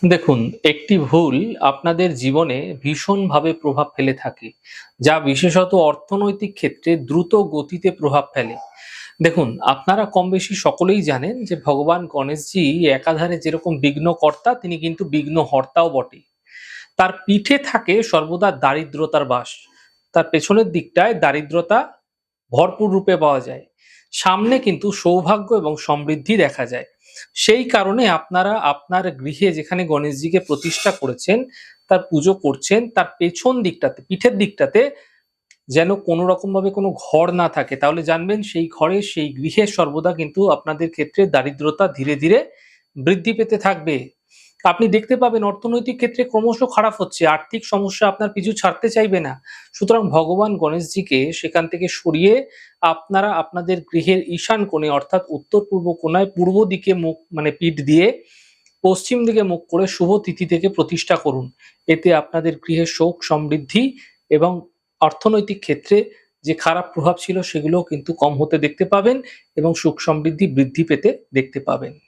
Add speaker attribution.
Speaker 1: দেখুন, একটি ভুল আপনাদের জীবনে ভীষণভাবে প্রভাব ফেলে থাকে, যা বিশেষত অর্থনৈতিক ক্ষেত্রে দ্রুত গতিতে প্রভাব ফেলে। দেখুন, আপনারা কমবেশি সকলেই জানেন যে ভগবান গণেশজি একাধারে যেরকম বিঘ্নকর্তা, তিনি কিন্তু বিঘ্নহর্তাও বটে। তার পিঠে থাকে সর্বদা দারিদ্রতার বাস। তার পেছনের দিকটায় দারিদ্রতা ভরপুর রূপে পাওয়া যায়। সামনে কিন্তু সৌভাগ্য এবং সমৃদ্ধি দেখা যায়। সেই কারণে আপনারা আপনার গৃহে যেখানে গণেশজিকে প্রতিষ্ঠা করেছেন, তার পুজো করছেন, তার পেছন দিকটাতে, পিঠের দিকটাতে যেন কোনো রকমভাবে কোনো ঘর না থাকে। তাহলে জানবেন সেই ঘরে, সেই গৃহে সর্বদা কিন্তু আপনাদের ক্ষেত্রে দারিদ্রতা ধীরে, ধীরে বৃদ্ধি পেতে থাকবে। আপনি দেখতে পাবেন অর্থনৈতিক ক্ষেত্রে ক্রমশ খারাপ হচ্ছে। আর্থিক সমস্যা আপনার পিছু ছাড়তে চাইবে না। সুতরাং ভগবান গণেশজিকে সেখান থেকে সরিয়ে আপনারা আপনাদের গৃহের ঈশান কোণে অর্থাৎ উত্তর-পূর্ব কোণায় পূর্ব দিকে মুখ মানে পিঠ দিয়ে পশ্চিম দিকে মুখ করে শুভ তিথি থেকে প্রতিষ্ঠা করুন। এতে আপনাদের গৃহে সুখ, সমৃদ্ধি এবং অর্থনৈতিক ক্ষেত্রে যে খারাপ প্রভাব ছিল সেগুলোও কিন্তু কম হতে দেখতে পাবেন এবং সুখ সমৃদ্ধি বৃদ্ধি পেতে দেখতে পাবেন।